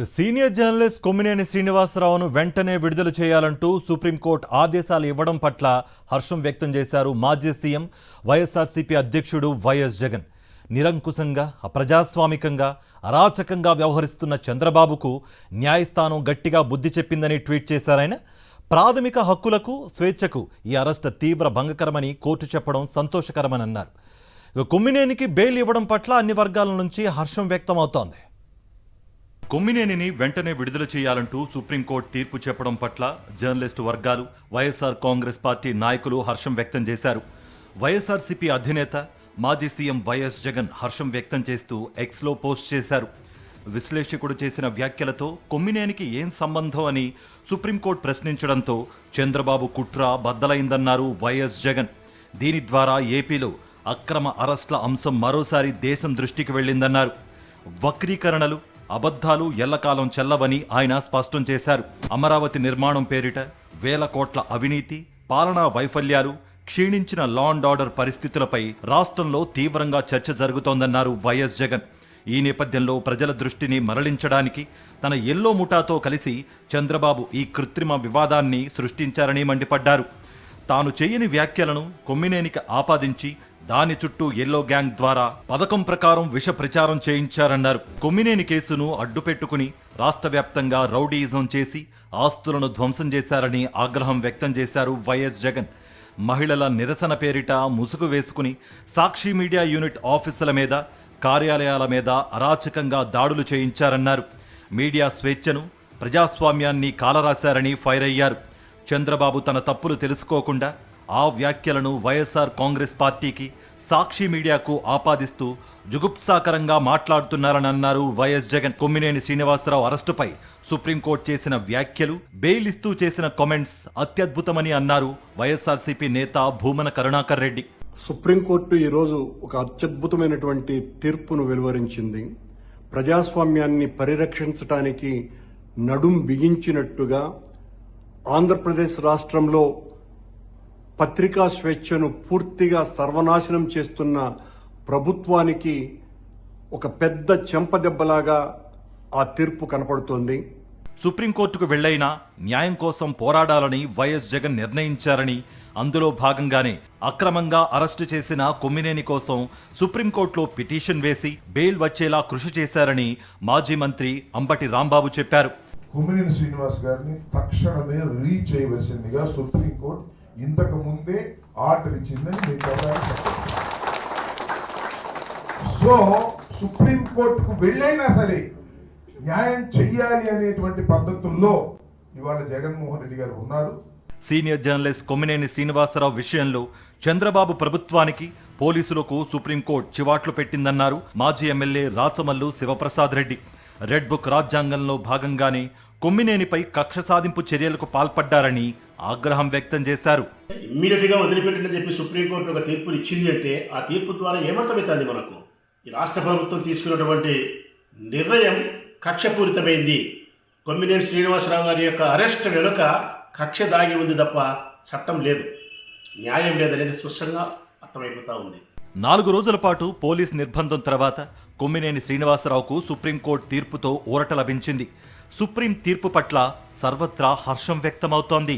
Senior journalist Kommineni శ్రీనివాసరావును వెంటనే విడుదల చేయాలంటూ సుప్రీంకోర్టు ఆదేశాలు ఇవ్వడం పట్ల హర్షం వ్యక్తం చేశారు మాజీ సీఎం వైఎస్ఆర్సీపీ అధ్యక్షుడు వైఎస్ జగన్. నిరంకుశంగా, అప్రజాస్వామికంగా, అరాచకంగా వ్యవహరిస్తున్న చంద్రబాబుకు న్యాయస్థానం గట్టిగా బుద్ధి చెప్పిందని ట్వీట్ చేశారాయన. ప్రాథమిక హక్కులకు, స్వేచ్ఛకు ఈ అరెస్ట్ తీవ్ర భంగకరమని కోర్టు చెప్పడం సంతోషకరమని అన్నారు. కొమ్మినేనికి బెయిల్ ఇవ్వడం పట్ల అన్ని వర్గాల నుంచి హర్షం వ్యక్తమవుతోంది. కొమ్మినేనిని వెంటనే విడుదల చేయాలంటూ సుప్రీంకోర్టు తీర్పు చెప్పడం పట్ల జర్నలిస్టు వర్గాలు, వైఎస్ఆర్ కాంగ్రెస్ పార్టీ నాయకులు హర్షం వ్యక్తం చేశారు. వైఎస్ఆర్సీపీ అధినేత మాజీ సీఎం వైఎస్ జగన్ హర్షం వ్యక్తం చేస్తూ ఎక్స్లో పోస్ట్ చేశారు. విశ్లేషకుడు చేసిన వ్యాఖ్యలతో కొమ్మినేనికి ఏం సంబంధం అని సుప్రీంకోర్టు ప్రశ్నించడంతో చంద్రబాబు కుట్ర బద్దలైందన్నారు వైఎస్ జగన్. దీని ద్వారా ఏపీలో అక్రమ అరెస్ట్ల అంశం మరోసారి దేశం దృష్టికి వెళ్లిందన్నారు. వక్రీకరణలు, అబద్ధాలు ఎల్లకాలం చెల్లవని ఆయన స్పష్టం చేశారు. అమరావతి నిర్మాణం పేరిట వేల కోట్ల అవినీతి, పాలనా వైఫల్యాలు, క్షీణించిన లా అండ్ ఆర్డర్ పరిస్థితులపై రాష్ట్రంలో తీవ్రంగా చర్చ జరుగుతోందన్నారు వైఎస్ జగన్. ఈ నేపథ్యంలో ప్రజల దృష్టిని మరలించడానికి తన ఎల్లో ముఠాతో కలిసి చంద్రబాబు ఈ కృత్రిమ వివాదాన్ని సృష్టించారని మండిపడ్డారు. తాను చేయని వ్యాఖ్యలను కొమ్మినేనికి ఆపాదించి దాని చుట్టూ ఎల్లో గ్యాంగ్ ద్వారా పథకం ప్రకారం విష ప్రచారం చేయించారన్నారు. కొమ్మినేని కేసును అడ్డుపెట్టుకుని రాష్ట్ర వ్యాప్తంగా రౌడీయిజం చేసి ఆస్తులను ధ్వంసం చేశారని ఆగ్రహం వ్యక్తం చేశారు వైఎస్ జగన్. మహిళల నిరసన పేరిట ముసుగు వేసుకుని సాక్షి మీడియా యూనిట్ ఆఫీసుల మీద, కార్యాలయాల మీద అరాచకంగా దాడులు చేయించారన్నారు. మీడియా స్వేచ్ఛను, ప్రజాస్వామ్యాన్ని కాలరాశారని ఫైర్ అయ్యారు. చంద్రబాబు తన తప్పులు తెలుసుకోకుండా ఆ వ్యాఖ్యలను వైఎస్ఆర్ కాంగ్రెస్ పార్టీకి, సాక్షి మీడియాకు ఆపాదిస్తూ జుగుప్సాకరంగా మాట్లాడుతున్నారని అన్నారు వైఎస్ జగన్. కొమ్మినేని శ్రీనివాసరావు అరెస్టుపై సుప్రీంకోర్టు చేసిన వ్యాఖ్యలు, బెయిల్ ఇస్తూ చేసిన కామెంట్స్ అత్యద్భుతమని అన్నారు వైఎస్ఆర్సీపీ నేత భూమన కరుణాకర్ రెడ్డి. సుప్రీంకోర్టు ఈరోజు ఒక అత్యద్భుతమైనటువంటి తీర్పును వెలువరించింది. ప్రజాస్వామ్యాన్ని పరిరక్షించడానికి నడుం బిగించినట్టుగా ఆంధ్రప్రదేశ్ రాష్ట్రంలో పత్రికా స్వేచ్ఛను పూర్తిగా సర్వనాశనం చేస్తున్న ప్రభుత్వానికి ఒక పెద్ద చెంపదెబ్బలాగా ఆ తీర్పు కనపడుతోంది. సుప్రీంకోర్టుకు వెళ్లైనా న్యాయం కోసం పోరాడాలని వైఎస్ జగన్ నిర్ణయించారని, అందులో భాగంగానే అక్రమంగా అరెస్టు చేసిన కొమ్మినేని కోసం సుప్రీంకోర్టులో పిటిషన్ వేసి బెయిల్ వచ్చేలా కృషి చేశారని మాజీ మంత్రి అంబటి రాంబాబు చెప్పారు. కొమ్మినేని శ్రీనివాస్ గారిని తక్షణమే రిలీజ్ చేయవలసిందిగా సుప్రీంకోర్టు ఇంతకు ముందే ఆర్డర్ ఇచ్చిందని మీకు సో సుప్రీంకోర్టుకు వెళ్ళైనా సరే న్యాయం చెయ్యాలి అనేటువంటి పద్ధతుల్లో ఇవాళ జగన్మోహన్ రెడ్డి గారు ఉన్నారు. సీనియర్ జర్నలిస్ట్ కొమ్మినేని శ్రీనివాసరావు విషయంలో చంద్రబాబు ప్రభుత్వానికి, పోలీసులకు సుప్రీంకోర్టు చివాట్లు పెట్టిందన్నారు మాజీ MLA Rachamallu Sivaprasad Reddy. Red book రాజ్యాంగంలో భాగంగానే కొమ్మినేనిపై కక్ష సాధింపు చర్యలకు పాల్పడ్డారని ఆగ్రహం వ్యక్తం చేశారు. ఇమ్మీడియట్ గా వదిలిపెట్టని చెప్పి సుప్రీంకోర్టు ఒక తీర్పుని ఇచ్చింది అంటే ఆ తీర్పు ద్వారా ఏమర్థమవుతుంది మనకు? ఈ రాష్ట్ర ప్రభుత్వం తీసుకున్నటువంటి నిర్ణయం కక్షపూరితమైంది. కొమ్మినేని శ్రీనివాసరావు గారి యొక్క అరెస్ట్ వెనుక కక్ష దాగి ఉంది తప్ప చట్టం లేదు, న్యాయం లేదనేది స్పష్టంగా అర్థమైపోతా ఉంది. 4 రోజుల పాటు పోలీస్ నిర్బంధం తర్వాత కొమ్మినేని శ్రీనివాసరావుకు సుప్రీంకోర్టు తీర్పుతో ఊరట లభించింది. సుప్రీం తీర్పు పట్ల సర్వత్రా హర్షం వ్యక్తమవుతోంది.